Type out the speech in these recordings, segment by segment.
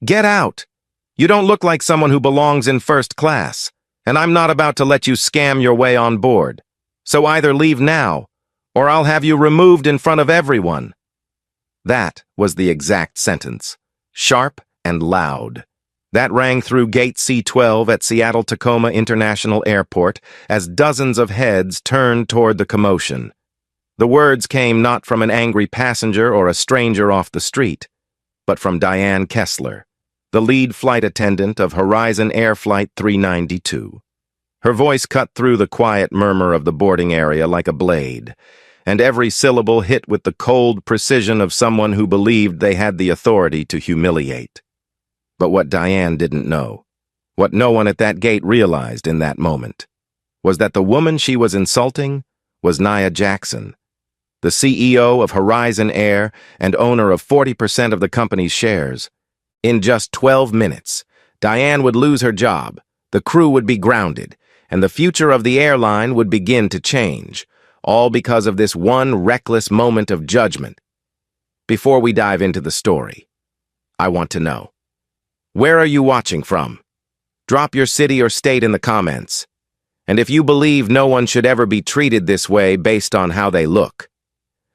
Get out! You don't look like someone who belongs in first class, and I'm not about to let you scam your way on board. So either leave now, or I'll have you removed in front of everyone." That was the exact sentence, sharp and loud. That rang through Gate C-12 at Seattle-Tacoma International Airport as dozens of heads turned toward the commotion. The words came not from an angry passenger or a stranger off the street, but from Diane Kessler, the lead flight attendant of Horizon Air Flight 392. Her voice cut through the quiet murmur of the boarding area like a blade, and every syllable hit with the cold precision of someone who believed they had the authority to humiliate. But what Diane didn't know, what no one at that gate realized in that moment, was that the woman she was insulting was Nia Jackson, the CEO of Horizon Air and owner of 40% of the company's shares. In just 12 minutes, Diane would lose her job, the crew would be grounded, and the future of the airline would begin to change, all because of this one reckless moment of judgment. Before we dive into the story, I want to know, where are you watching from? Drop your city or state in the comments. And if you believe no one should ever be treated this way based on how they look,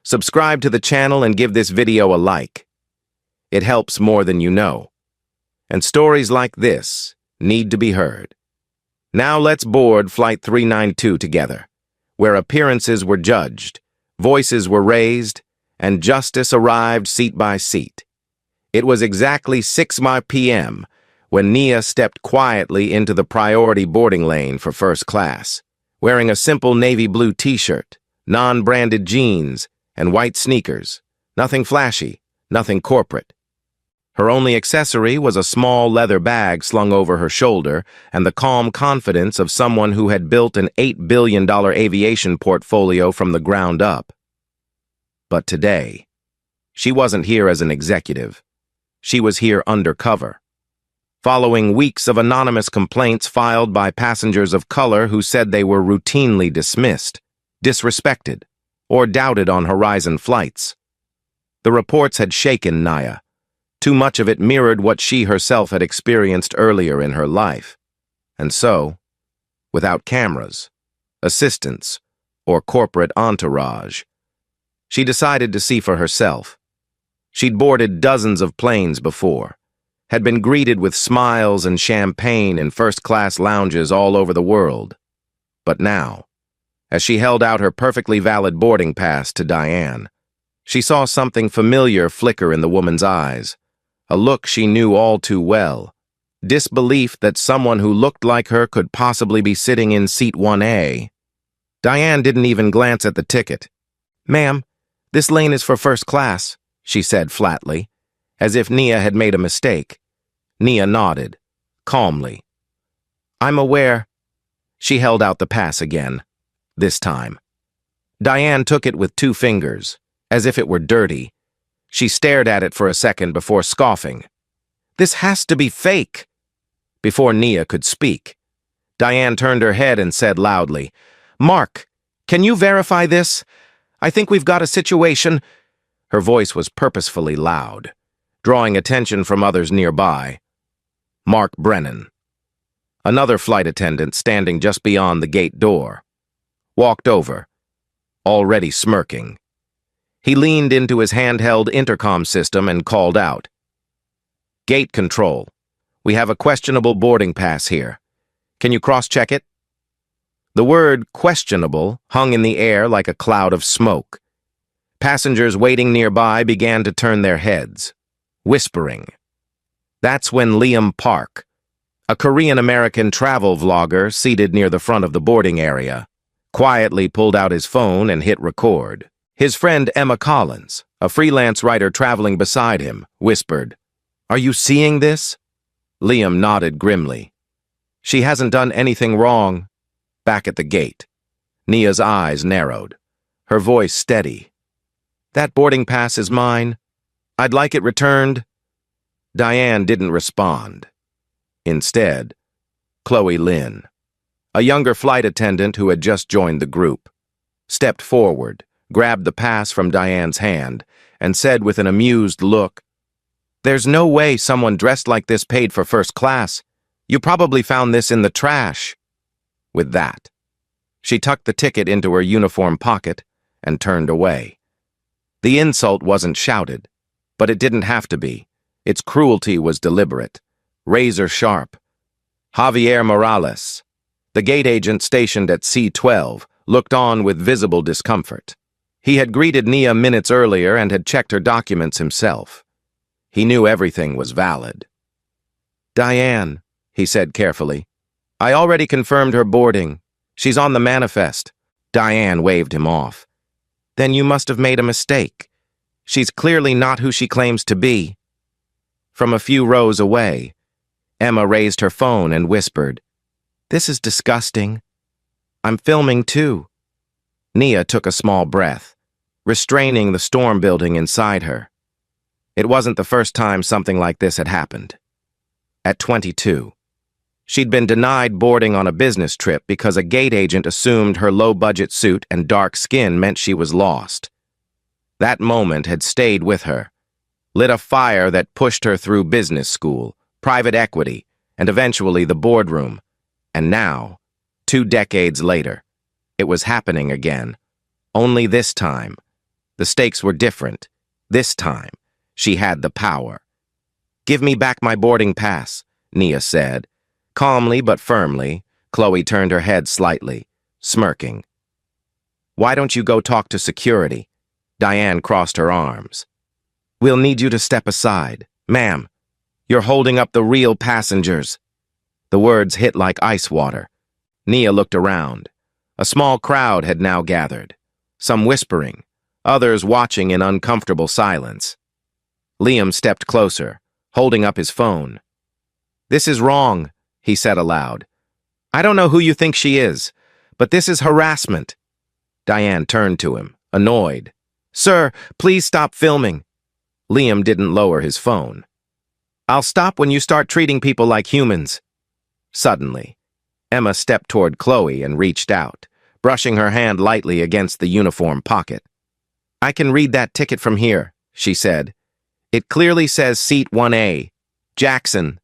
subscribe to the channel and give this video a like. It helps more than you know. And stories like this need to be heard. Now let's board Flight 392 together, where appearances were judged, voices were raised, and justice arrived seat by seat. It was exactly 6 p.m. when Nia stepped quietly into the priority boarding lane for first class, wearing a simple navy blue t-shirt, non-branded jeans, and white sneakers. Nothing flashy, nothing corporate. Her only accessory was a small leather bag slung over her shoulder and the calm confidence of someone who had built an $8 billion aviation portfolio from the ground up. But today, she wasn't here as an executive. She was here undercover, following weeks of anonymous complaints filed by passengers of color who said they were routinely dismissed, disrespected, or doubted on Horizon flights. The reports had shaken Nia. Too much of it mirrored what she herself had experienced earlier in her life. And so, without cameras, assistants, or corporate entourage, she decided to see for herself. She'd boarded dozens of planes before, had been greeted with smiles and champagne in first-class lounges all over the world. But now, as she held out her perfectly valid boarding pass to Diane, she saw something familiar flicker in the woman's eyes, a look she knew all too well, disbelief that someone who looked like her could possibly be sitting in seat 1A. Diane didn't even glance at the ticket. "Ma'am, this lane is for first class," she said flatly, as if Nia had made a mistake. Nia nodded, calmly. "I'm aware." She held out the pass again, this time. Diane took it with 2 fingers, as if it were dirty. She stared at it for a second before scoffing. "This has to be fake." Before Nia could speak, Diane turned her head and said loudly, "Mark, can you verify this? I think we've got a situation." Her voice was purposefully loud, drawing attention from others nearby. Mark Brennan, another flight attendant standing just beyond the gate door, walked over, already smirking. He leaned into his handheld intercom system and called out, "Gate control. We have a questionable boarding pass here. Can you cross-check it?" The word questionable hung in the air like a cloud of smoke. Passengers waiting nearby began to turn their heads, whispering. That's when Liam Park, a Korean-American travel vlogger seated near the front of the boarding area, quietly pulled out his phone and hit record. His friend Emma Collins, a freelance writer traveling beside him, whispered, "Are you seeing this?" Liam nodded grimly. "She hasn't done anything wrong." Back at the gate, Nia's eyes narrowed, her voice steady. "That boarding pass is mine. I'd like it returned." Diane didn't respond. Instead, Chloe Lynn, a younger flight attendant who had just joined the group, stepped forward, grabbed the pass from Diane's hand, and said with an amused look, There's no way someone dressed like this paid for first class. You probably found this in the trash. With that, she tucked the ticket into her uniform pocket and turned away. The insult wasn't shouted, but it didn't have to be. Its cruelty was deliberate, razor sharp. Javier Morales, the gate agent stationed at C-12, looked on with visible discomfort. He had greeted Nia minutes earlier and had checked her documents himself. He knew everything was valid. "Diane," he said carefully, "I already confirmed her boarding. She's on the manifest." Diane waved him off. "Then you must have made a mistake. She's clearly not who she claims to be." From a few rows away, Emma raised her phone and whispered, "This is disgusting. I'm filming too." Nia took a small breath, restraining the storm building inside her. It wasn't the first time something like this had happened. At 22, she'd been denied boarding on a business trip because a gate agent assumed her low-budget suit and dark skin meant she was lost. That moment had stayed with her, lit a fire that pushed her through business school, private equity, and eventually the boardroom. And now, 2 decades later, it was happening again. Only this time, the stakes were different. This time, she had the power. "Give me back my boarding pass," Nia said. Calmly but firmly, Chloe turned her head slightly, smirking. "Why don't you go talk to security?" Diane crossed her arms. "We'll need you to step aside. Ma'am, you're holding up the real passengers." The words hit like ice water. Nia looked around. A small crowd had now gathered, some whispering, others watching in uncomfortable silence. Liam stepped closer, holding up his phone. "This is wrong," he said aloud. "I don't know who you think she is, but this is harassment." Diane turned to him, annoyed. "Sir, please stop filming." Liam didn't lower his phone. "I'll stop when you start treating people like humans." Suddenly, Emma stepped toward Chloe and reached out, brushing her hand lightly against the uniform pocket. "I can read that ticket from here," she said. "It clearly says Seat 1A, Jackson."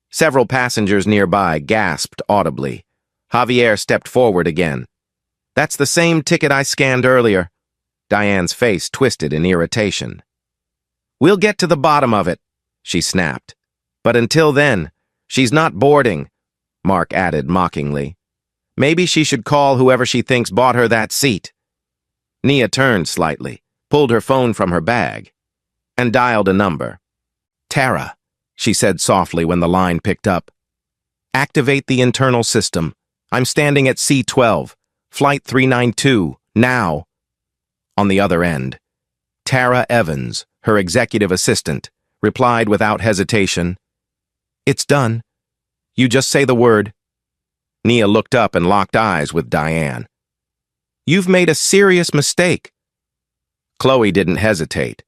Several passengers nearby gasped audibly. Javier stepped forward again. "That's the same ticket I scanned earlier." Diane's face twisted in irritation. "We'll get to the bottom of it," she snapped. "But until then, she's not boarding," Mark added mockingly. "Maybe she should call whoever she thinks bought her that seat." Nia turned slightly, pulled her phone from her bag, and dialed a number. "Tara," she said softly when the line picked up. "Activate the internal system. I'm standing at C-12, Flight 392, now." On the other end, Tara Evans, her executive assistant, replied without hesitation, "It's done. You just say the word." Nia looked up and locked eyes with Diane. "You've made a serious mistake." Chloe didn't hesitate,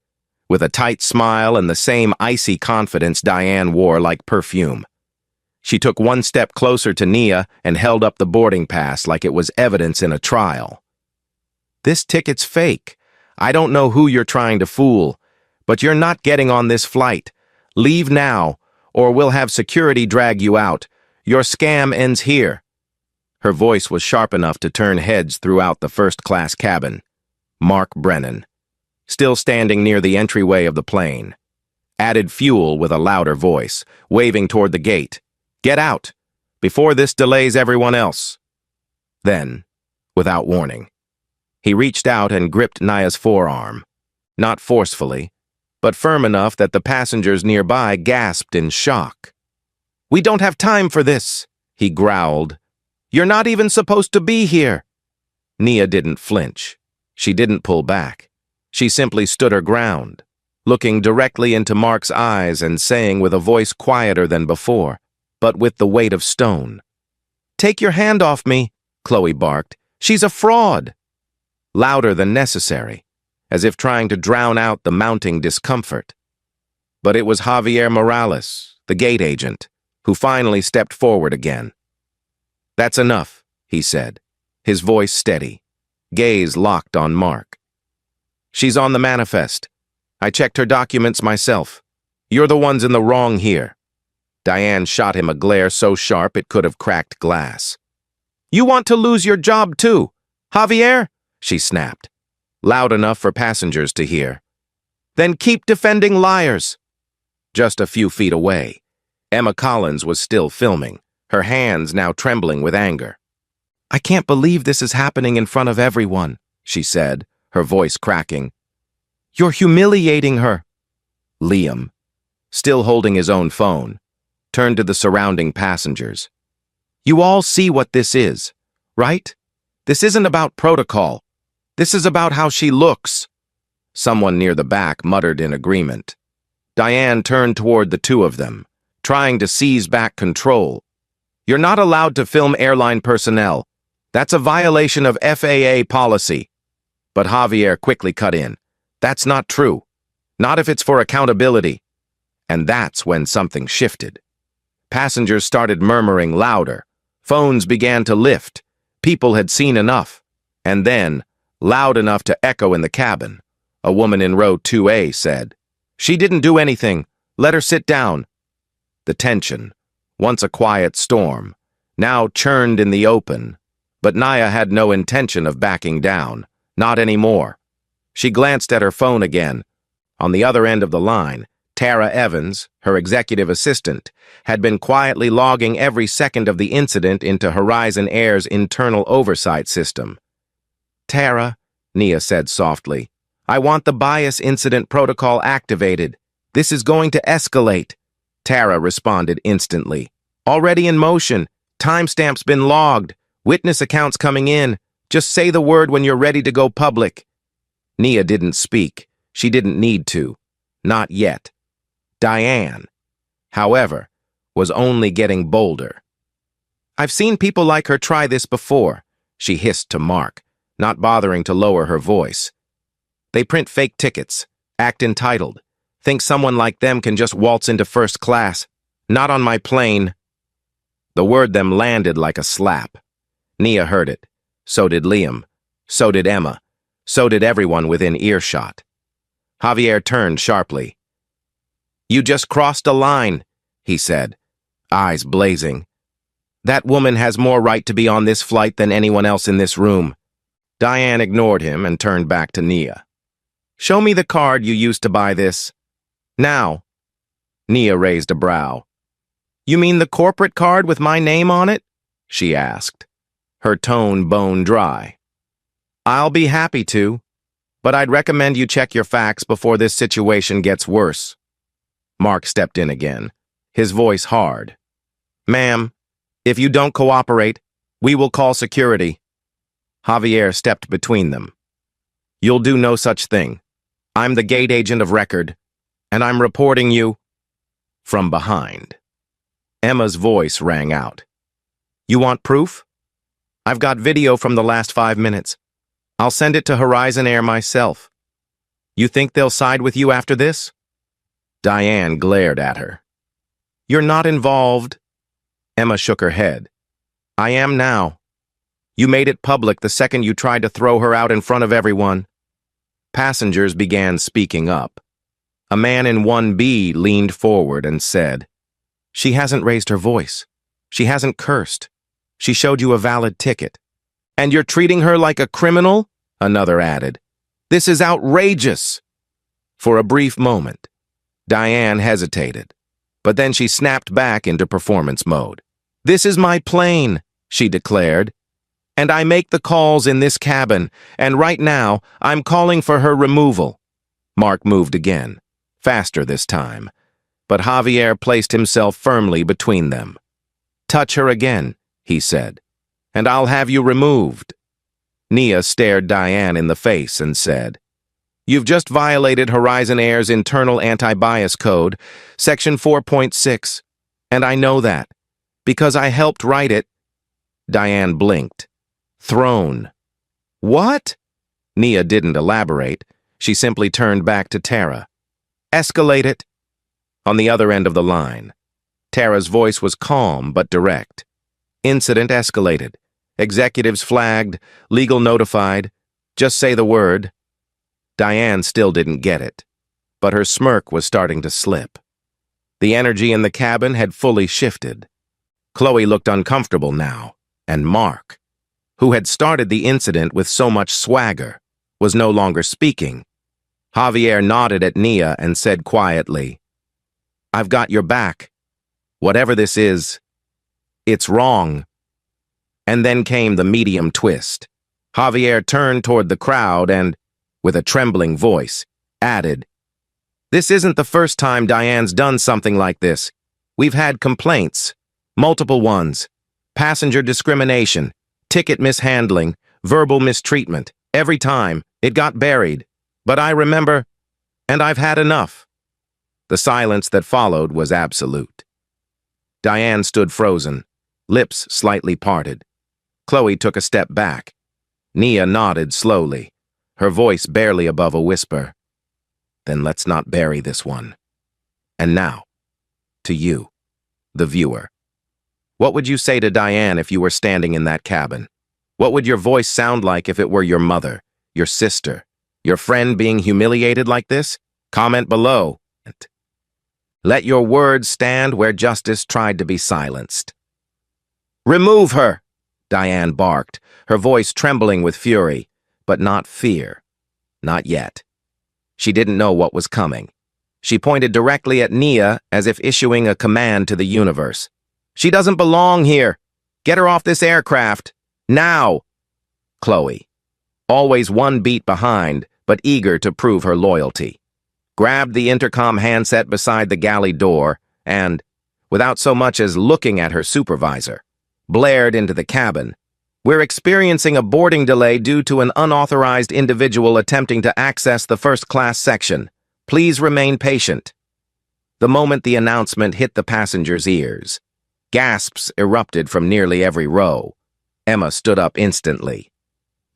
with a tight smile and the same icy confidence Diane wore like perfume. She took one step closer to Nia and held up the boarding pass like it was evidence in a trial. "This ticket's fake. I don't know who you're trying to fool, but you're not getting on this flight. Leave now, or we'll have security drag you out. Your scam ends here." Her voice was sharp enough to turn heads throughout the first-class cabin. Mark Brennan, still standing near the entryway of the plane, added fuel with a louder voice, waving toward the gate. "Get out, before this delays everyone else." Then, without warning, he reached out and gripped Nia's forearm, not forcefully, but firm enough that the passengers nearby gasped in shock. "We don't have time for this," he growled. "You're not even supposed to be here." Nia didn't flinch. She didn't pull back. She simply stood her ground, looking directly into Mark's eyes and saying with a voice quieter than before, but with the weight of stone, "Take your hand off me," Chloe barked. "She's a fraud." Louder than necessary, as if trying to drown out the mounting discomfort. But it was Javier Morales, the gate agent, who finally stepped forward again. "That's enough," he said, his voice steady, gaze locked on Mark. "She's on the manifest. I checked her documents myself. You're the ones in the wrong here. Diane shot him a glare so sharp it could have cracked glass. You want to lose your job too, Javier? She snapped, loud enough for passengers to hear. Then keep defending liars. Just a few feet away, Emma Collins was still filming, her hands now trembling with anger. I can't believe this is happening in front of everyone, she said, her voice cracking. You're humiliating her. Liam, still holding his own phone, turned to the surrounding passengers. You all see what this is, right? This isn't about protocol. This is about how she looks. Someone near the back muttered in agreement. Diane turned toward the two of them, trying to seize back control. You're not allowed to film airline personnel. That's a violation of FAA policy. But Javier quickly cut in. That's not true. Not if it's for accountability. And that's when something shifted. Passengers started murmuring louder. Phones began to lift. People had seen enough. And then, loud enough to echo in the cabin, a woman in row 2A said, She didn't do anything. Let her sit down. The tension, once a quiet storm, now churned in the open. But Naya had no intention of backing down. Not anymore. She glanced at her phone again. On the other end of the line, Tara Evans, her executive assistant, had been quietly logging every second of the incident into Horizon Air's internal oversight system. Tara, Nia said softly, I want the bias incident protocol activated. This is going to escalate. Tara responded instantly. Already in motion. Timestamp's been logged. Witness accounts coming in. Just say the word when you're ready to go public. Nia didn't speak. She didn't need to. Not yet. Diane, however, was only getting bolder. I've seen people like her try this before, she hissed to Mark, not bothering to lower her voice. They print fake tickets, act entitled, think someone like them can just waltz into first class. Not on my plane. The word them landed like a slap. Nia heard it. So did Liam. So did Emma. So did everyone within earshot. Javier turned sharply. You just crossed a line, he said, eyes blazing. That woman has more right to be on this flight than anyone else in this room. Diane ignored him and turned back to Nia. Show me the card you used to buy this. Now. Nia raised a brow. You mean the corporate card with my name on it? She asked, her tone bone dry. I'll be happy to, but I'd recommend you check your facts before this situation gets worse. Mark stepped in again, his voice hard. Ma'am, if you don't cooperate, we will call security. Javier stepped between them. You'll do no such thing. I'm the gate agent of record, and I'm reporting you from behind. Emma's voice rang out. You want proof? I've got video from the last 5 minutes. I'll send it to Horizon Air myself. You think they'll side with you after this? Diane glared at her. You're not involved. Emma shook her head. I am now. You made it public the second you tried to throw her out in front of everyone. Passengers began speaking up. A man in 1B leaned forward and said, She hasn't raised her voice. She hasn't cursed. She showed you a valid ticket. And you're treating her like a criminal? Another added. This is outrageous. For a brief moment, Diane hesitated, but then she snapped back into performance mode. This is my plane, she declared, and I make the calls in this cabin, and right now I'm calling for her removal. Mark moved again, faster this time, but Javier placed himself firmly between them. Touch her again, he said, and I'll have you removed. Nia stared Diane in the face and said, You've just violated Horizon Air's internal anti-bias code, Section 4.6, and I know that, because I helped write it. Diane blinked. Thrown. What? Nia didn't elaborate. She simply turned back to Tara. Escalate it. On the other end of the line, Tara's voice was calm but direct. Incident escalated. Executives flagged, legal notified. Just say the word. Diane still didn't get it, but her smirk was starting to slip. The energy in the cabin had fully shifted. Chloe looked uncomfortable now, and Mark, who had started the incident with so much swagger, was no longer speaking. Javier nodded at Nia and said quietly, "I've got your back. Whatever this is, it's wrong." And then came the medium twist. Javier turned toward the crowd and, with a trembling voice, added, "This isn't the first time Diane's done something like this. We've had complaints, multiple ones, passenger discrimination, ticket mishandling, verbal mistreatment. Every time, it got buried. But I remember, and I've had enough." The silence that followed was absolute. Diane stood frozen, lips slightly parted. Chloe took a step back. Nia nodded slowly, her voice barely above a whisper. "Then let's not bury this one. And now, to you, the viewer. What would you say to Diane if you were standing in that cabin? What would your voice sound like if it were your mother, your sister, your friend being humiliated like this? Comment below. Let your words stand where justice tried to be silenced." "Remove her!" Diane barked, her voice trembling with fury, but not fear. Not yet. She didn't know what was coming. She pointed directly at Nia as if issuing a command to the universe. "She doesn't belong here. Get her off this aircraft. Now!" Chloe, always one beat behind, but eager to prove her loyalty, grabbed the intercom handset beside the galley door and, without so much as looking at her supervisor, blared into the cabin. "We're experiencing a boarding delay due to an unauthorized individual attempting to access the first-class section. Please remain patient." The moment the announcement hit the passengers' ears, gasps erupted from nearly every row. Emma stood up instantly.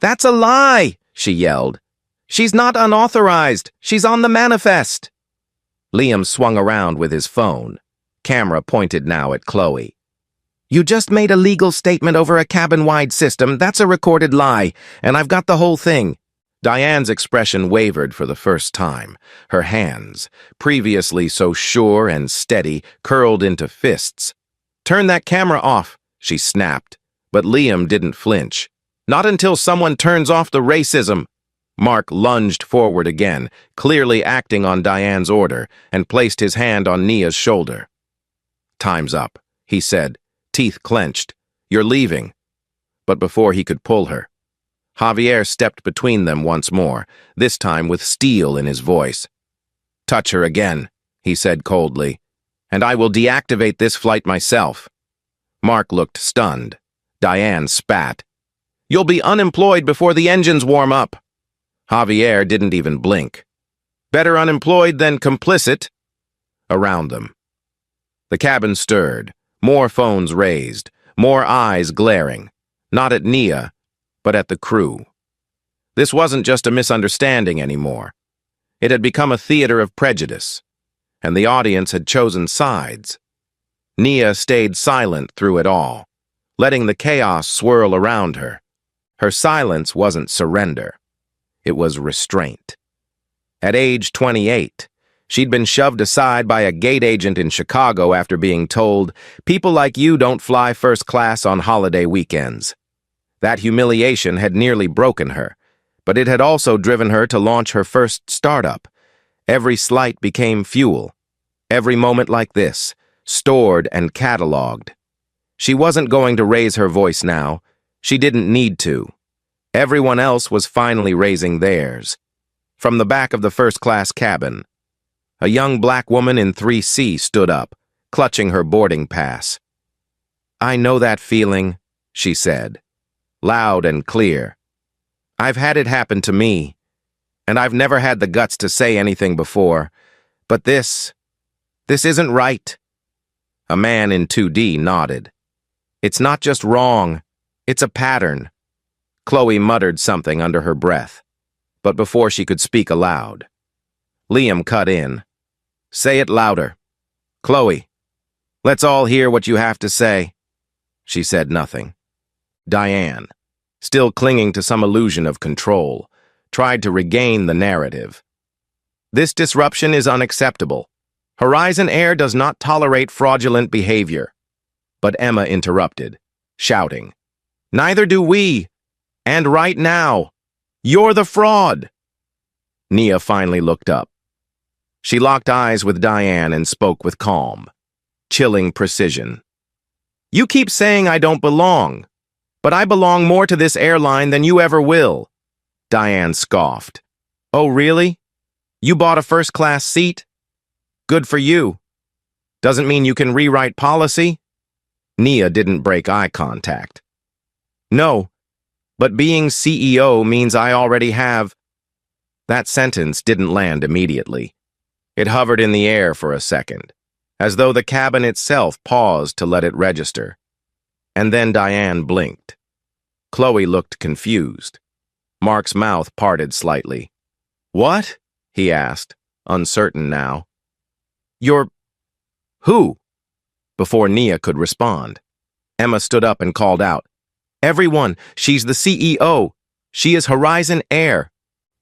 "That's a lie!" she yelled. "She's not unauthorized. She's on the manifest." Liam swung around with his phone, camera pointed now at Chloe. "You just made a legal statement over a cabin-wide system. That's a recorded lie, and I've got the whole thing." Diane's expression wavered for the first time. Her hands, previously so sure and steady, curled into fists. "Turn that camera off," she snapped, but Liam didn't flinch. "Not until someone turns off the racism." Mark lunged forward again, clearly acting on Diane's order, and placed his hand on Nia's shoulder. "Time's up," he said, teeth clenched. "You're leaving." But before he could pull her, Javier stepped between them once more, this time with steel in his voice. "Touch her again," he said coldly, "and I will deactivate this flight myself." Mark looked stunned. Diane spat. "You'll be unemployed before the engines warm up." Javier didn't even blink. "Better unemployed than complicit." Around them, the cabin stirred, more phones raised, more eyes glaring, not at Nia, but at the crew. This wasn't just a misunderstanding anymore. It had become a theater of prejudice, and the audience had chosen sides. Nia stayed silent through it all, letting the chaos swirl around her. Her silence wasn't surrender. It was restraint. At age 28, she'd been shoved aside by a gate agent in Chicago after being told, "People like you don't fly first class on holiday weekends." That humiliation had nearly broken her, but it had also driven her to launch her first startup. Every slight became fuel. Every moment like this, stored and cataloged. She wasn't going to raise her voice now. She didn't need to. Everyone else was finally raising theirs. From the back of the first-class cabin, a young black woman in 3C stood up, clutching her boarding pass. "I know that feeling," she said, loud and clear. "I've had it happen to me, and I've never had the guts to say anything before. But this isn't right." A man in 2D nodded. "It's not just wrong, it's a pattern." Chloe muttered something under her breath, but before she could speak aloud, Liam cut in. "Say it louder. Chloe, let's all hear what you have to say." She said nothing. Diane, still clinging to some illusion of control, tried to regain the narrative. "This disruption is unacceptable. Horizon Air does not tolerate fraudulent behavior. But Emma interrupted, shouting, "Neither do we! And right now! You're the fraud!" Nia finally looked up. She locked eyes with Diane and spoke with calm, chilling precision. "You keep saying I don't belong, but I belong more to this airline than you ever will." Diane scoffed. "Oh, really? You bought a first-class seat? Good for you. Doesn't mean you can rewrite policy?" Nia didn't break eye contact. "No, but being CEO means I already have—" That sentence didn't land immediately. It hovered in the air for a second, as though the cabin itself paused to let it register. And then Diane blinked. Chloe looked confused. Mark's mouth parted slightly. "What?" he asked, uncertain now. "You're... who?" Before Nia could respond, Emma stood up and called out, "Everyone, she's the CEO. She is Horizon Air."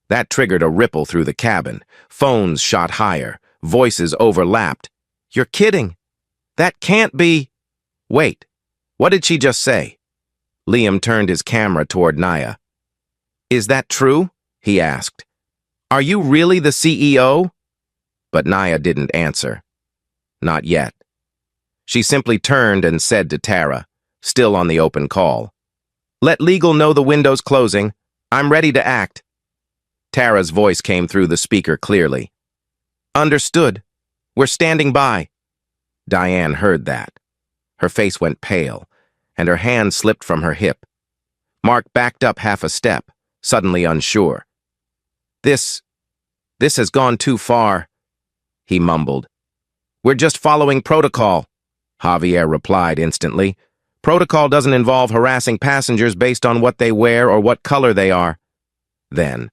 That triggered a ripple through the cabin. Phones shot higher. Voices overlapped. "You're kidding. That can't be—" "Wait, what did she just say?" Liam turned his camera toward Nia. "Is that true?" he asked. "Are you really the CEO?" But Nia didn't answer. Not yet. She simply turned and said to Tara, still on the open call, "Let legal know the window's closing. I'm ready to act." Tara's voice came through the speaker clearly. "Understood. We're standing by." Diane heard that. Her face went pale, and her hand slipped from her hip. Mark backed up half a step, suddenly unsure. This has gone too far," he mumbled. "We're just following protocol," Javier replied instantly. "Protocol doesn't involve harassing passengers based on what they wear or what color they are." Then,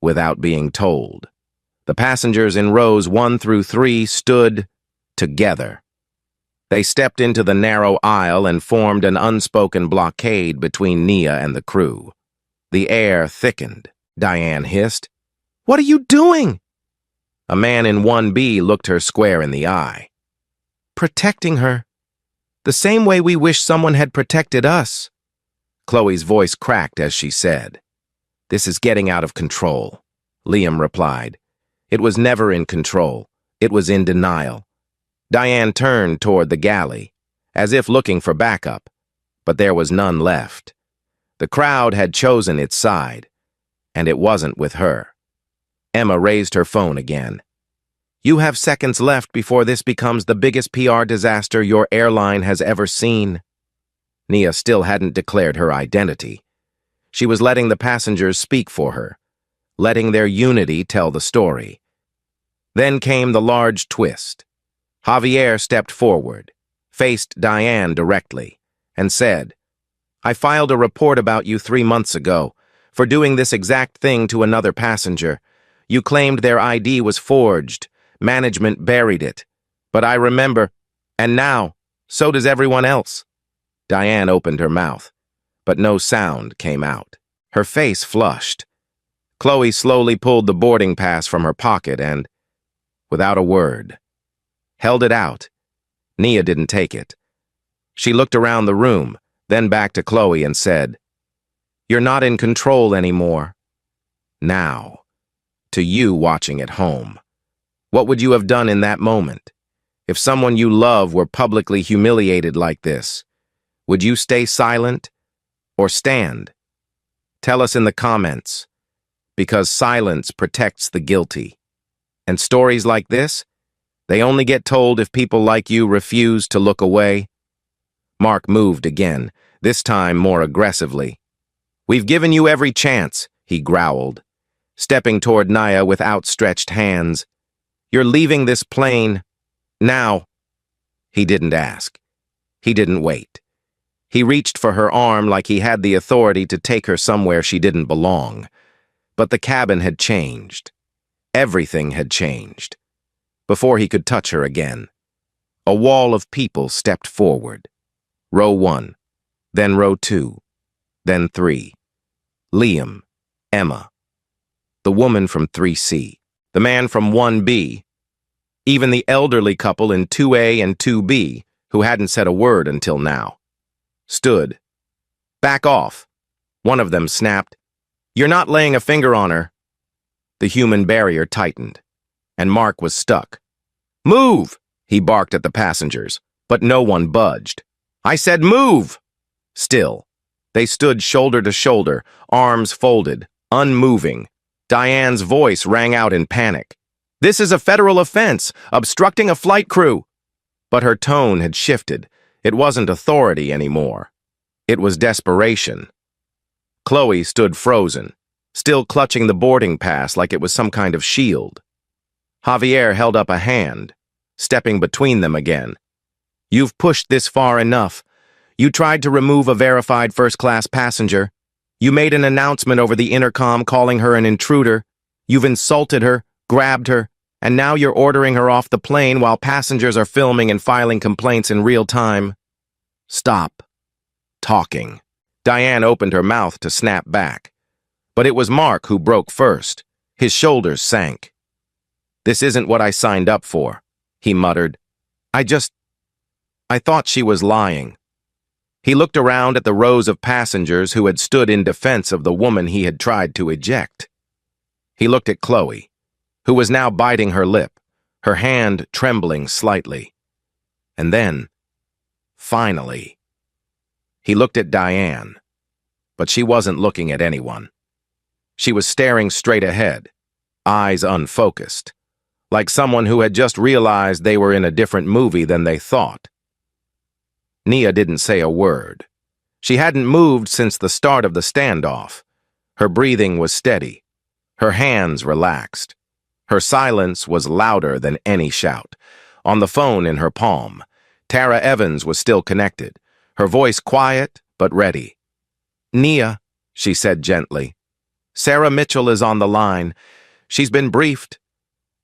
without being told, the passengers in rows 1 through 3 stood together. They stepped into the narrow aisle and formed an unspoken blockade between Nia and the crew. The air thickened. Diane hissed, "What are you doing?" A man in 1B looked her square in the eye. "Protecting her. The same way we wish someone had protected us." Chloe's voice cracked as she said, "This is getting out of control." Liam replied, "It was never in control. It was in denial." Diane turned toward the galley, as if looking for backup, but there was none left. The crowd had chosen its side, and it wasn't with her. Emma raised her phone again. "You have seconds left before this becomes the biggest PR disaster your airline has ever seen." Nia still hadn't declared her identity. She was letting the passengers speak for her, letting their unity tell the story. Then came the large twist. Javier stepped forward, faced Diane directly, and said, "I filed a report about you 3 months ago for doing this exact thing to another passenger. You claimed their ID was forged. Management buried it. But I remember, and now, so does everyone else." Diane opened her mouth, but no sound came out. Her face flushed. Chloe slowly pulled the boarding pass from her pocket and, without a word, held it out. Nia didn't take it. She looked around the room, then back to Chloe and said, "You're not in control anymore." Now, to you watching at home, what would you have done in that moment? If someone you love were publicly humiliated like this, would you stay silent or stand? Tell us in the comments, because silence protects the guilty. And stories like this, they only get told if people like you refuse to look away. Mark moved again, this time more aggressively. "We've given you every chance," he growled, stepping toward Nia with outstretched hands. "You're leaving this plane now." He didn't ask. He didn't wait. He reached for her arm like he had the authority to take her somewhere she didn't belong. But the cabin had changed. Everything had changed. Before he could touch her again, a wall of people stepped forward. Row 1, then row 2, then 3. Liam, Emma, the woman from 3C, the man from 1B, Even the elderly couple in 2A and 2B, who hadn't said a word until now, stood. "Back off," one of them snapped. "You're not laying a finger on her." The human barrier tightened, and Mark was stuck. "Move!" he barked at the passengers, but no one budged. "I said move!" Still, they stood shoulder to shoulder, arms folded, unmoving. Diane's voice rang out in panic. "This is a federal offense, obstructing a flight crew." But her tone had shifted. It wasn't authority anymore. It was desperation. Chloe stood frozen, still clutching the boarding pass like it was some kind of shield. Javier held up a hand, stepping between them again. "You've pushed this far enough. You tried to remove a verified first-class passenger. You made an announcement over the intercom calling her an intruder. You've insulted her, grabbed her, and now you're ordering her off the plane while passengers are filming and filing complaints in real time. Stop talking." Diane opened her mouth to snap back, but it was Mark who broke first. His shoulders sank. "This isn't what I signed up for," he muttered. I thought she was lying." He looked around at the rows of passengers who had stood in defense of the woman he had tried to eject. He looked at Chloe, who was now biting her lip, her hand trembling slightly. And then, finally, he looked at Diane, but she wasn't looking at anyone. She was staring straight ahead, eyes unfocused, like someone who had just realized they were in a different movie than they thought. Nia didn't say a word. She hadn't moved since the start of the standoff. Her breathing was steady. Her hands relaxed. Her silence was louder than any shout. On the phone in her palm, Tara Evans was still connected, her voice quiet but ready. "Nia," she said gently. "Sarah Mitchell is on the line. She's been briefed."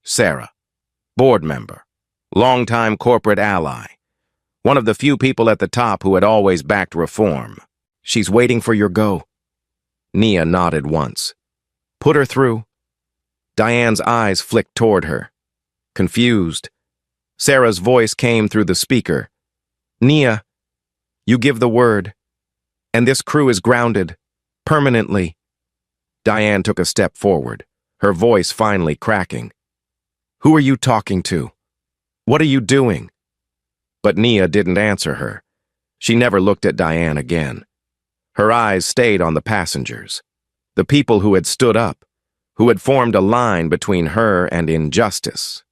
Sarah, board member, longtime corporate ally, one of the few people at the top who had always backed reform. "She's waiting for your go." Nia nodded once. "Put her through." Diane's eyes flicked toward her, confused. Sarah's voice came through the speaker. "Nia, you give the word, and this crew is grounded, permanently." Diane took a step forward, her voice finally cracking. "Who are you talking to? What are you doing?" But Nia didn't answer her. She never looked at Diane again. Her eyes stayed on the passengers, the people who had stood up, who had formed a line between her and injustice.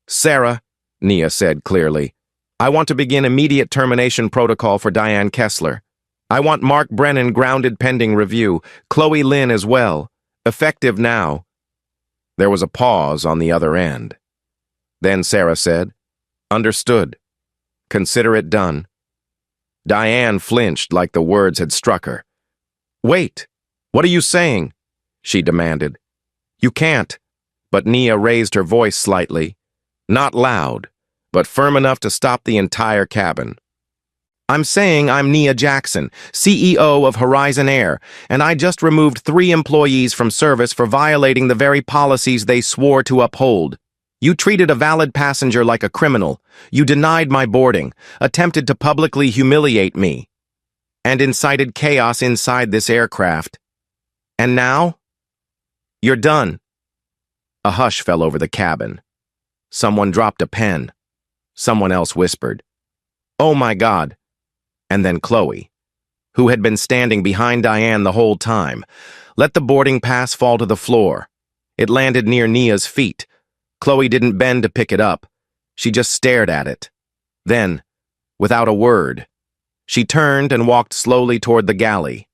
"Sarah," Nia said clearly, "I want to begin immediate termination protocol for Diane Kessler. I want Mark Brennan grounded pending review, Chloe Lynn as well, effective now." There was a pause on the other end. Then Sarah said, "Understood. Consider it done." Diane flinched like the words had struck her. "Wait, what are you saying?" she demanded. "You can't." But Nia raised her voice slightly, not loud, but firm enough to stop the entire cabin. "I'm saying I'm Nia Jackson, CEO of Horizon Air, and I just removed 3 employees from service for violating the very policies they swore to uphold. You treated a valid passenger like a criminal. You denied my boarding, attempted to publicly humiliate me, and incited chaos inside this aircraft. And now? You're done." A hush fell over the cabin. Someone dropped a pen. Someone else whispered, "Oh my God." And then Chloe, who had been standing behind Diane the whole time, let the boarding pass fall to the floor. It landed near Nia's feet. Chloe didn't bend to pick it up. She just stared at it. Then, without a word, she turned and walked slowly toward the galley,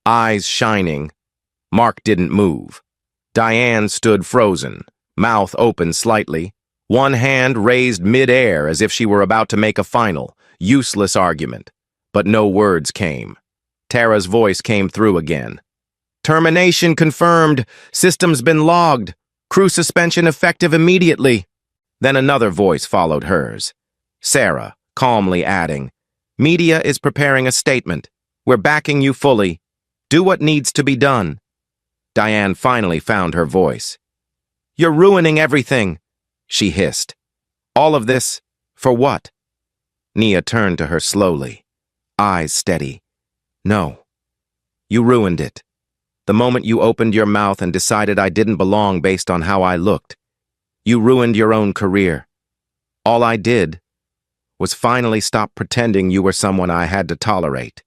eyes shining. Mark didn't move. Diane stood frozen, mouth open slightly, one hand raised mid-air as if she were about to make a final, useless argument. But no words came. Tara's voice came through again. "Termination confirmed. System's been logged. Crew suspension effective immediately." Then another voice followed hers. Sarah, calmly adding, "Media is preparing a statement. We're backing you fully. Do what needs to be done." Diane finally found her voice. "You're ruining everything," she hissed. All of this, for what? Nia turned to her slowly, eyes steady. No. You ruined it. The moment you opened your mouth and decided I didn't belong based on how I looked, you ruined your own career. All I did was finally stop pretending you were someone I had to tolerate.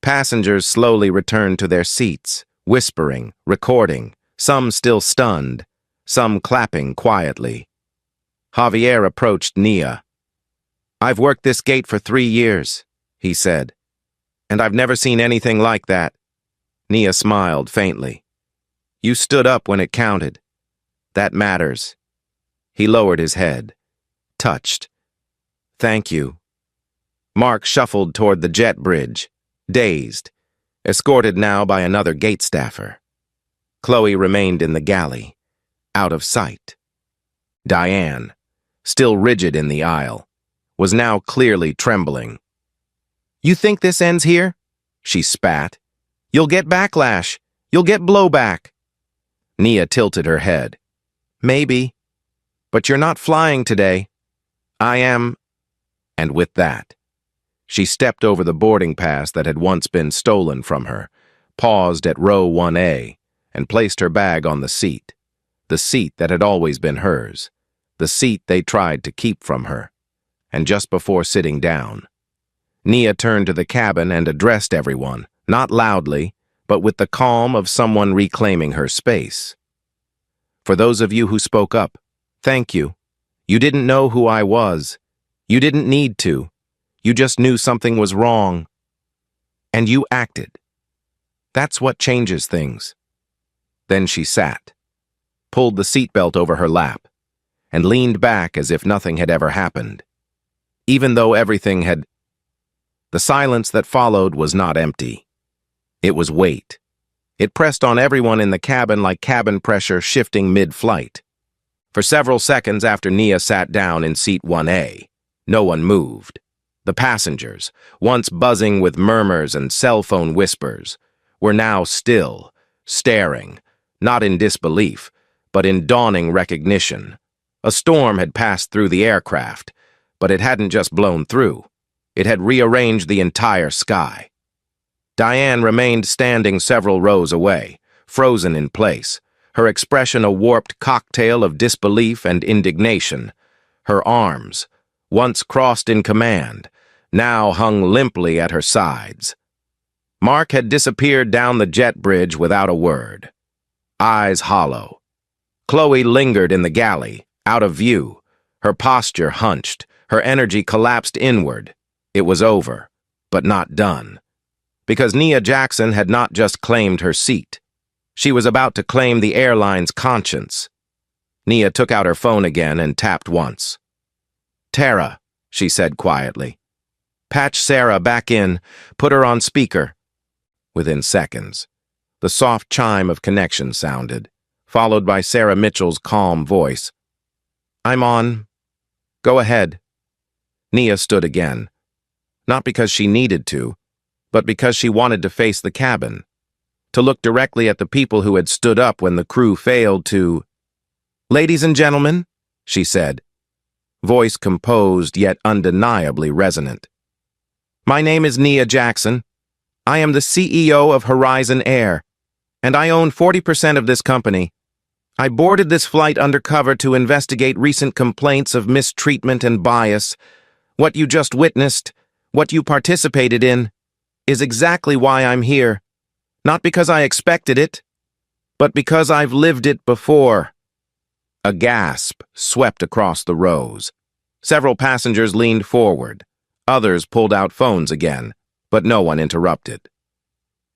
Passengers slowly returned to their seats, whispering, recording, some still stunned, some clapping quietly. Javier approached Nia. "I've worked this gate for 3 years," he said, "and I've never seen anything like that." Nia smiled faintly. "You stood up when it counted. That matters." He lowered his head, touched. "Thank you." Mark shuffled toward the jet bridge, dazed, escorted now by another gate staffer. Chloe remained in the galley, out of sight. Diane, still rigid in the aisle, was now clearly trembling. "You think this ends here?" she spat. "You'll get backlash. You'll get blowback." Nia tilted her head. "Maybe. But you're not flying today. I am." And with that, she stepped over the boarding pass that had once been stolen from her, paused at row 1A, and placed her bag on the seat that had always been hers, the seat they tried to keep from her. And just before sitting down, Nia turned to the cabin and addressed everyone, not loudly, but with the calm of someone reclaiming her space. "For those of you who spoke up, thank you. You didn't know who I was. You didn't need to. You just knew something was wrong. And you acted. That's what changes things." Then she sat, pulled the seatbelt over her lap, and leaned back as if nothing had ever happened. Even though everything had... The silence that followed was not empty. It was weight. It pressed on everyone in the cabin like cabin pressure shifting mid-flight. For several seconds after Nia sat down in seat 1A, no one moved. The passengers, once buzzing with murmurs and cell phone whispers, were now still, staring, not in disbelief, but in dawning recognition. A storm had passed through the aircraft, but it hadn't just blown through. It had rearranged the entire sky. Diane remained standing several rows away, frozen in place, her expression a warped cocktail of disbelief and indignation. Her arms, once crossed in command, now hung limply at her sides. Mark had disappeared down the jet bridge without a word, eyes hollow. Chloe lingered in the galley, out of view, her posture hunched, her energy collapsed inward. It was over, but not done. Because Nia Jackson had not just claimed her seat. She was about to claim the airline's conscience. Nia took out her phone again and tapped once. "Tara," she said quietly. "Patch Sarah back in. Put her on speaker." Within seconds, the soft chime of connection sounded, followed by Sarah Mitchell's calm voice. "I'm on. Go ahead." Nia stood again, not because she needed to, but because she wanted to face the cabin, to look directly at the people who had stood up when the crew failed to... "Ladies and gentlemen," she said, voice composed yet undeniably resonant. "My name is Nia Jackson. I am the CEO of Horizon Air, and I own 40% of this company. I boarded this flight undercover to investigate recent complaints of mistreatment and bias. What you just witnessed, what you participated in, is exactly why I'm here. Not because I expected it, but because I've lived it before." A gasp swept across the rows. Several passengers leaned forward. Others pulled out phones again, but no one interrupted.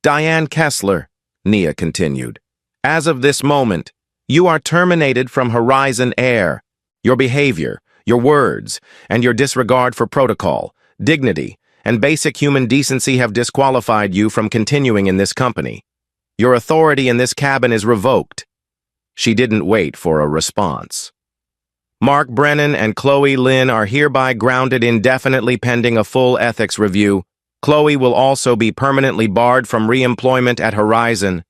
"Diane Kessler," Nia continued, "as of this moment, you are terminated from Horizon Air. Your behavior, your words, and your disregard for protocol, dignity, and basic human decency have disqualified you from continuing in this company. Your authority in this cabin is revoked." She didn't wait for a response. "Mark Brennan and Chloe Lynn are hereby grounded indefinitely pending a full ethics review. Chloe will also be permanently barred from re-employment at Horizon."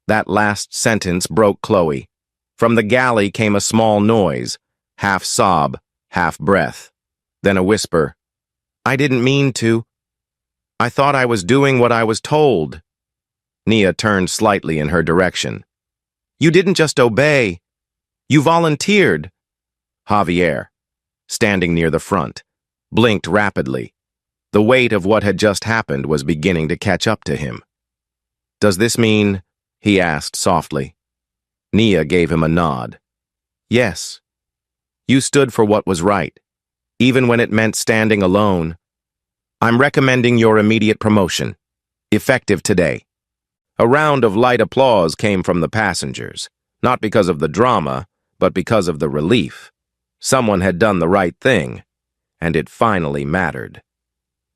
That last sentence broke Chloe. From the galley came a small noise, half sob, half breath. Then a whisper, "I didn't mean to. I thought I was doing what I was told." Nia turned slightly in her direction. "You didn't just obey. You volunteered." Javier, standing near the front, blinked rapidly. The weight of what had just happened was beginning to catch up to him. "Does this mean?" he asked softly. Nia gave him a nod. "Yes. You stood for what was right, even when it meant standing alone. I'm recommending your immediate promotion, effective today." A round of light applause came from the passengers, not because of the drama, but because of the relief. Someone had done the right thing, and it finally mattered.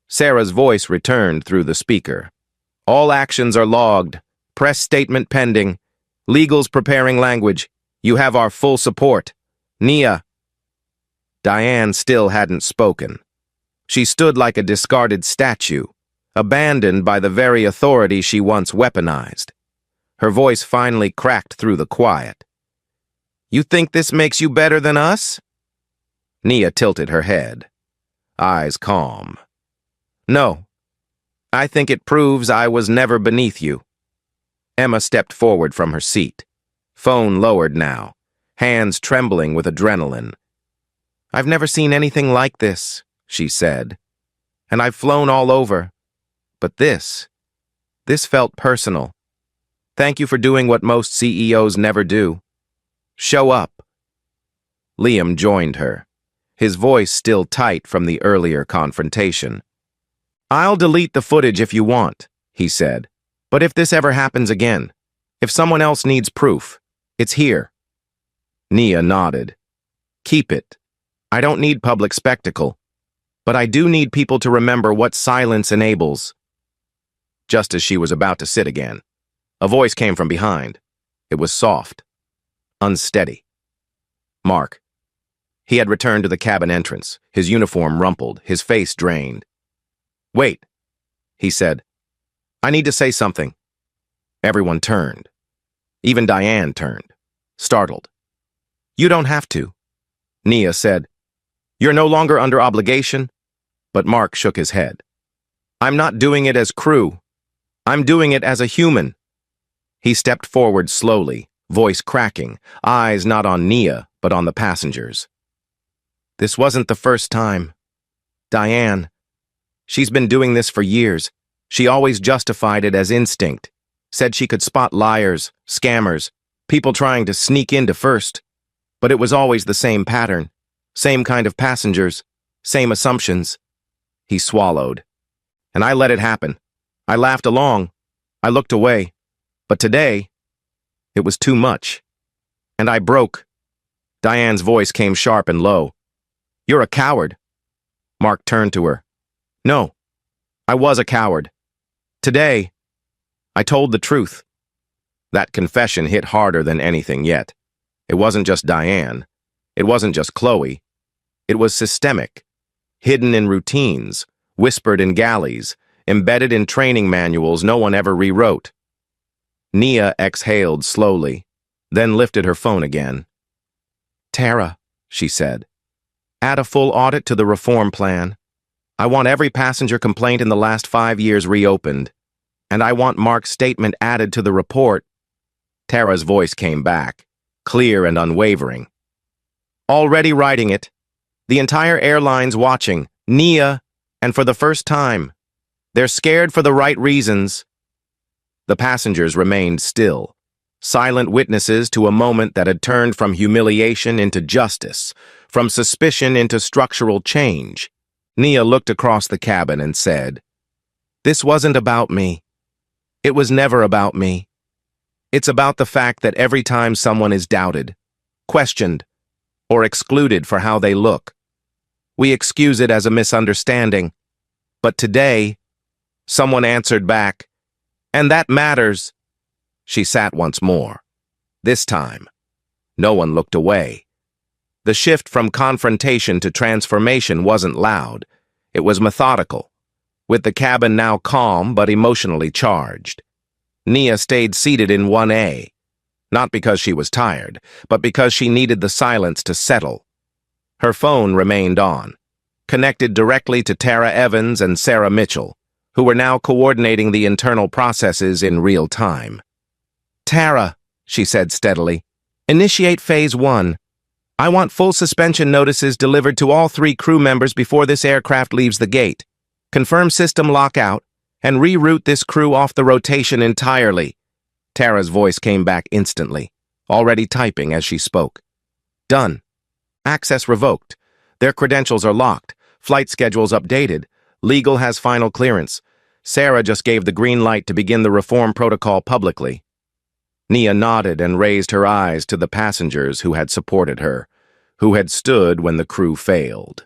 Sarah's voice returned through the speaker. "All actions are logged. Press statement pending. Legals preparing language. You have our full support. Nia." Diane still hadn't spoken. She stood like a discarded statue, abandoned by the very authority she once weaponized. Her voice finally cracked through the quiet. "You think this makes you better than us?" Nia tilted her head, eyes calm. "No. I think it proves I was never beneath you." Emma stepped forward from her seat, phone lowered now, hands trembling with adrenaline. "I've never seen anything like this," she said. "And I've flown all over. But this felt personal. Thank you for doing what most CEOs never do. Show up." Liam joined her, his voice still tight from the earlier confrontation. "I'll delete the footage if you want," he said. "But if this ever happens again, if someone else needs proof, it's here." Nia nodded. "Keep it. I don't need public spectacle, but I do need people to remember what silence enables." Just as she was about to sit again, a voice came from behind. It was soft, unsteady. Mark. He had returned to the cabin entrance, his uniform rumpled, his face drained. "Wait," he said. "I need to say something." Everyone turned. Even Diane turned, startled. "You don't have to," Nia said. "You're no longer under obligation." But Mark shook his head. "I'm not doing it as crew. I'm doing it as a human." He stepped forward slowly, voice cracking, eyes not on Nia, but on the passengers. "This wasn't the first time. Diane, she's been doing this for years. She always justified it as instinct, said she could spot liars, scammers, people trying to sneak into first. But it was always the same pattern, same kind of passengers, same assumptions." He swallowed. "And I let it happen. I laughed along. I looked away. But today, it was too much. And I broke." Diane's voice came sharp and low. "You're a coward." Mark turned to her. "No, I was a coward. Today, I told the truth." That confession hit harder than anything yet. It wasn't just Diane. It wasn't just Chloe. It was systemic, hidden in routines, whispered in galleys, embedded in training manuals no one ever rewrote. Nia exhaled slowly, then lifted her phone again. "Tara," she said, "add a full audit to the reform plan. I want every passenger complaint in the last 5 years reopened. And I want Mark's statement added to the report." Tara's voice came back, clear and unwavering. "Already writing it. The entire airline's watching. Nia, and for the first time. They're scared for the right reasons." The passengers remained still, silent witnesses to a moment that had turned from humiliation into justice, from suspicion into structural change. Nia looked across the cabin and said, "This wasn't about me. It was never about me. It's about the fact that every time someone is doubted, questioned, or excluded for how they look, we excuse it as a misunderstanding. But today, someone answered back, and that matters." She sat once more. This time, no one looked away. The shift from confrontation to transformation wasn't loud. It was methodical, with the cabin now calm but emotionally charged. Nia stayed seated in 1A, not because she was tired, but because she needed the silence to settle. Her phone remained on, connected directly to Tara Evans and Sarah Mitchell, who were now coordinating the internal processes in real time. "Tara," she said steadily, "initiate Phase 1. I want full suspension notices delivered to all 3 crew members before this aircraft leaves the gate. Confirm system lockout, and reroute this crew off the rotation entirely." Tara's voice came back instantly, already typing as she spoke. "Done. Access revoked. Their credentials are locked. Flight schedules updated. Legal has final clearance. Sarah just gave the green light to begin the reform protocol publicly." Nia nodded and raised her eyes to the passengers who had supported her, who had stood when the crew failed.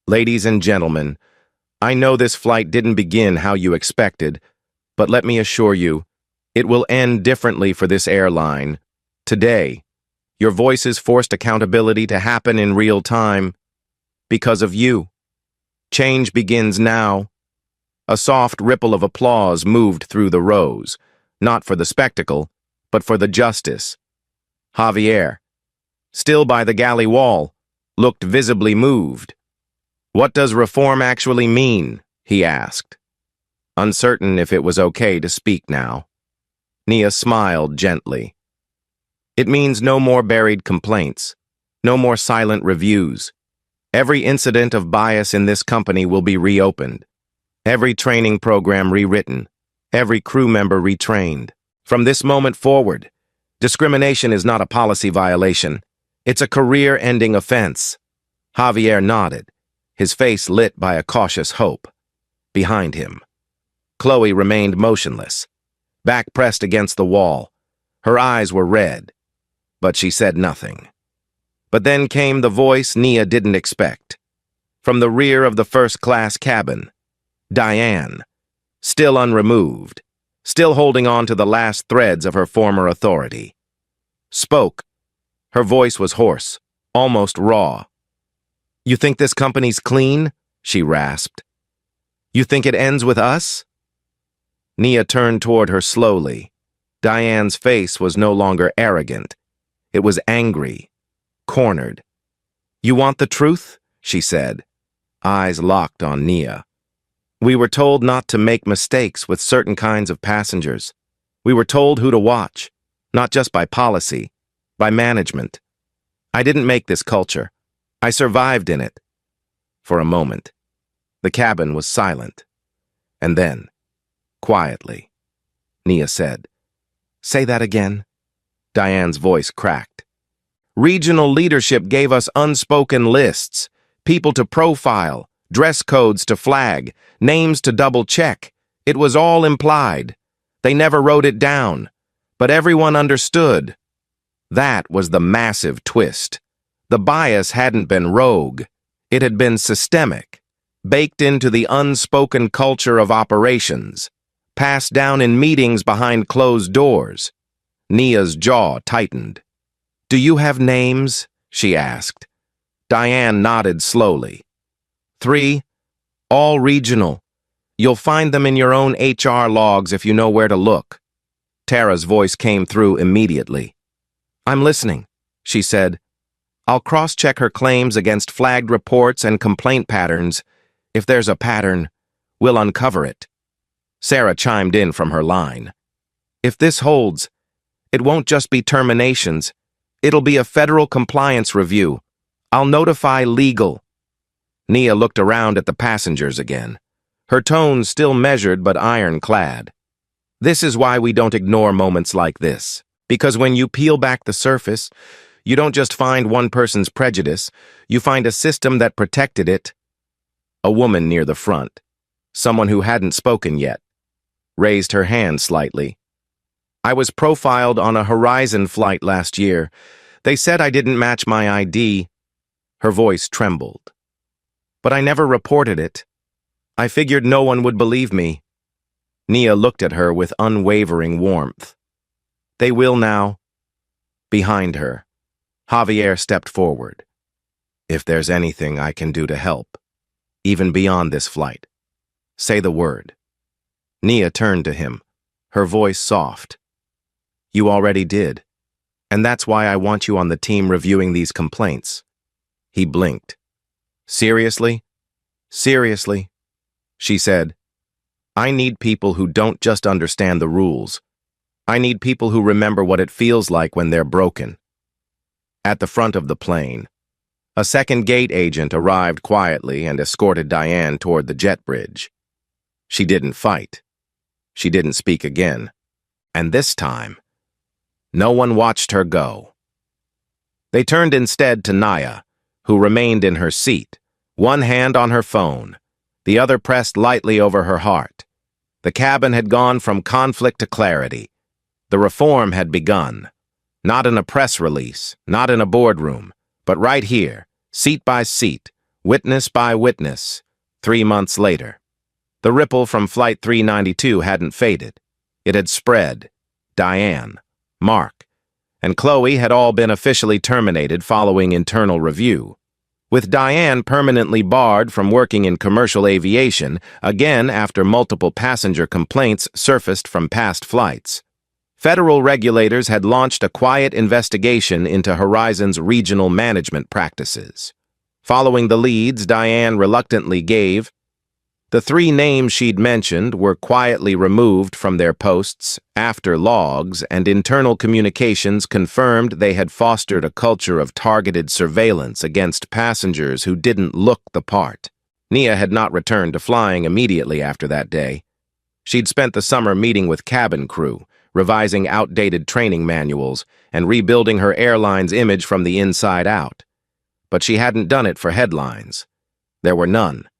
"Ladies and gentlemen, I know this flight didn't begin how you expected, but let me assure you, it will end differently for this airline. Today, your voices forced accountability to happen in real time because of you. Change begins now." A soft ripple of applause moved through the rows, not for the spectacle, but for the justice. Javier, still by the galley wall, looked visibly moved. "What does reform actually mean?" he asked, uncertain if it was okay to speak now. Nia smiled gently. "It means no more buried complaints, no more silent reviews. Every incident of bias in this company will be reopened, every training program rewritten, every crew member retrained. From this moment forward, discrimination is not a policy violation. It's a career-ending offense." Javier nodded, his face lit by a cautious hope. Behind him, Chloe remained motionless, back pressed against the wall. Her eyes were red, but she said nothing. But then came the voice Nia didn't expect. From the rear of the first-class cabin, Diane, still unremoved, still holding on to the last threads of her former authority, spoke. Her voice was hoarse, almost raw. "You think this company's clean?" she rasped. "You think it ends with us?" Nia turned toward her slowly. Diane's face was no longer arrogant. It was angry, cornered. "You want the truth?" she said, eyes locked on Nia. "We were told not to make mistakes with certain kinds of passengers. We were told who to watch, not just by policy, by management. I didn't make this culture. I survived in it." For a moment, the cabin was silent. And then, quietly, Nia said, "Say that again." Diane's voice cracked. "Regional leadership gave us unspoken lists, people to profile, dress codes to flag, names to double-check. It was all implied. They never wrote it down, but everyone understood. That was the massive twist. The bias hadn't been rogue. It had been systemic, baked into the unspoken culture of operations, passed down in meetings behind closed doors." Nia's jaw tightened. "Do you have names?" she asked. Diane nodded slowly. 3, all regional. You'll find them in your own HR logs if you know where to look." Tara's voice came through immediately. "I'm listening," she said. "I'll cross-check her claims against flagged reports and complaint patterns. If there's a pattern, we'll uncover it." Sarah chimed in from her line. "If this holds, it won't just be terminations. It'll be a federal compliance review. I'll notify legal." Nia looked around at the passengers again, her tone still measured but ironclad. "This is why we don't ignore moments like this. Because when you peel back the surface, you don't just find one person's prejudice, you find a system that protected it." A woman near the front, someone who hadn't spoken yet, raised her hand slightly. "I was profiled on a Horizon flight last year. They said I didn't match my ID." Her voice trembled. "But I never reported it. I figured no one would believe me." Nia looked at her with unwavering warmth. "They will now." Behind her, Javier stepped forward. "If there's anything I can do to help, even beyond this flight, say the word." Nia turned to him, her voice soft. "You already did, and that's why I want you on the team reviewing these complaints." He blinked. Seriously? Seriously? She said, I need people who don't just understand the rules. I need people who remember what it feels like when they're broken. At the front of the plane, a second gate agent arrived quietly and escorted Diane toward the jet bridge. She didn't fight. She didn't speak again. And this time, no one watched her go. They turned instead to Naya, who remained in her seat, one hand on her phone, the other pressed lightly over her heart. The cabin had gone from conflict to clarity. The reform had begun. Not in a press release, not in a boardroom, but right here, seat by seat, witness by witness, 3 months later. The ripple from Flight 392 hadn't faded. It had spread. Diane, Mark, and Chloe had all been officially terminated following internal review. With Diane permanently barred from working in commercial aviation, again after multiple passenger complaints surfaced from past flights. Federal regulators had launched a quiet investigation into Horizon's regional management practices. Following the leads Diane reluctantly gave, the 3 names she'd mentioned were quietly removed from their posts after logs and internal communications confirmed they had fostered a culture of targeted surveillance against passengers who didn't look the part. Nia had not returned to flying immediately after that day. She'd spent the summer meeting with cabin crew, revising outdated training manuals, and rebuilding her airline's image from the inside out. But she hadn't done it for headlines. There were none.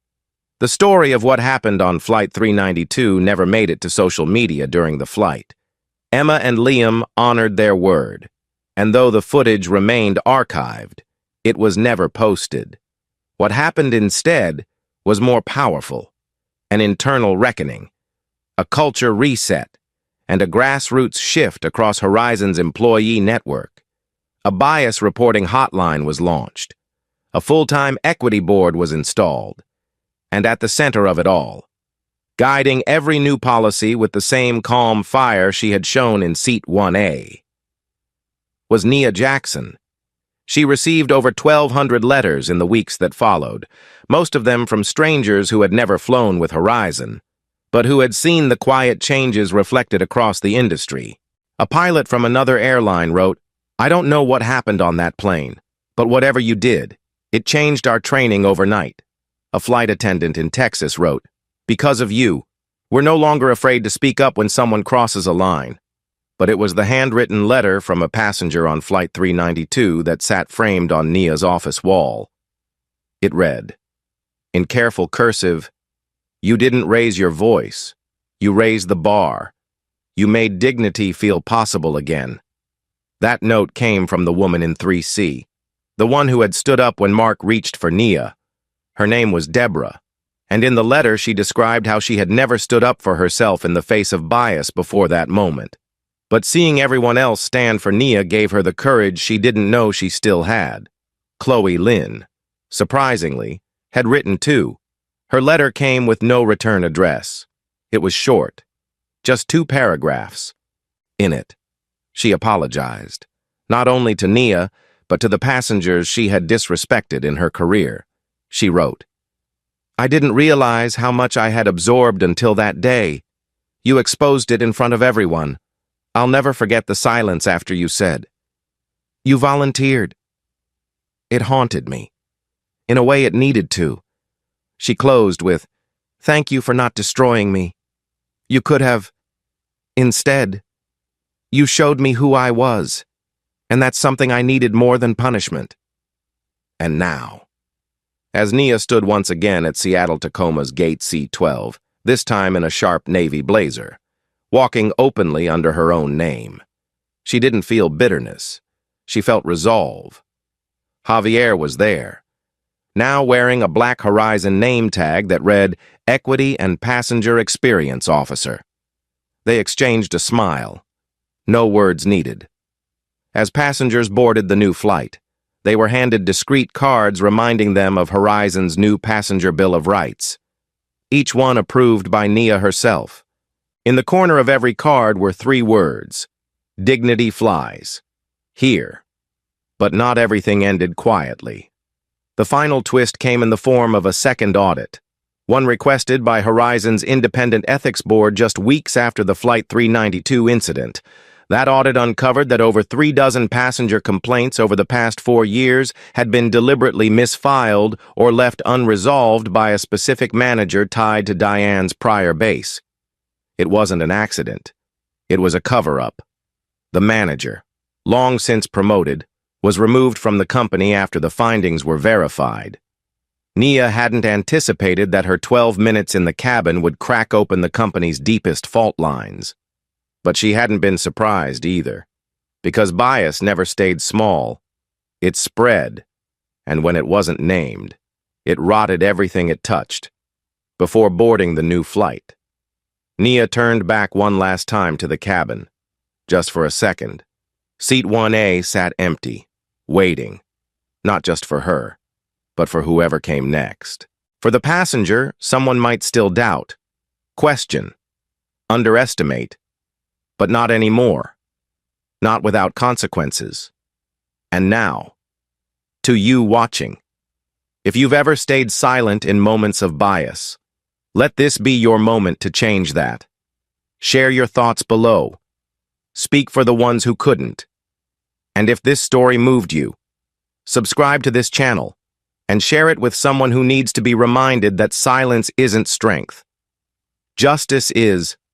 The story of what happened on Flight 392 never made it to social media during the flight. Emma and Liam honored their word, and though the footage remained archived, it was never posted. What happened instead was more powerful: an internal reckoning, a culture reset, and a grassroots shift across Horizon's employee network. A bias reporting hotline was launched. A full-time equity board was installed. And at the center of it all, guiding every new policy with the same calm fire she had shown in Seat 1A, was Nia Jackson. She received over 1,200 letters in the weeks that followed, most of them from strangers who had never flown with Horizon, but who had seen the quiet changes reflected across the industry. A pilot from another airline wrote, I don't know what happened on that plane, but whatever you did, it changed our training overnight. A flight attendant in Texas wrote, because of you, we're no longer afraid to speak up when someone crosses a line. But it was the handwritten letter from a passenger on Flight 392 that sat framed on Nia's office wall. It read, in careful cursive, you didn't raise your voice. You raised the bar. You made dignity feel possible again. That note came from the woman in 3C, the one who had stood up when Mark reached for Nia. Her name was Deborah, and in the letter she described how she had never stood up for herself in the face of bias before that moment. But seeing everyone else stand for Nia gave her the courage she didn't know she still had. Chloe Lynn, surprisingly, had written too. Her letter came with no return address. It was short, just 2 paragraphs. In it, she apologized, not only to Nia, but to the passengers she had disrespected in her career. She wrote, I didn't realize how much I had absorbed until that day. You exposed it in front of everyone. I'll never forget the silence after you said, you volunteered. It haunted me. In a way it needed to. She closed with, thank you for not destroying me. You could have. Instead, you showed me who I was, and that's something I needed more than punishment. And now, as Nia stood once again at Seattle-Tacoma's Gate C-12, this time in a sharp navy blazer, walking openly under her own name, she didn't feel bitterness. She felt resolve. Javier was there, now wearing a black Horizon name tag that read Equity and Passenger Experience Officer. They exchanged a smile. No words needed. As passengers boarded the new flight, they were handed discreet cards reminding them of Horizon's new Passenger Bill of Rights, each one approved by Nia herself. In the corner of every card were 3 words, Dignity flies. Here. But not everything ended quietly. The final twist came in the form of a second audit, one requested by Horizon's Independent Ethics Board just weeks after the Flight 392 incident. That audit uncovered that over 36 passenger complaints over the past 4 years had been deliberately misfiled or left unresolved by a specific manager tied to Diane's prior base. It wasn't an accident. It was a cover-up. The manager, long since promoted, was removed from the company after the findings were verified. Nia hadn't anticipated that her 12 minutes in the cabin would crack open the company's deepest fault lines. But she hadn't been surprised either, because bias never stayed small. It spread, and when it wasn't named, it rotted everything it touched. Before boarding the new flight, Nia turned back one last time to the cabin, just for a second. Seat 1A sat empty, waiting, not just for her, but for whoever came next. For the passenger, someone might still doubt, question, underestimate, but not anymore. Not without consequences. And now, to you watching, if you've ever stayed silent in moments of bias, let this be your moment to change that. Share your thoughts below. Speak for the ones who couldn't. And if this story moved you, subscribe to this channel and share it with someone who needs to be reminded that silence isn't strength. Justice is.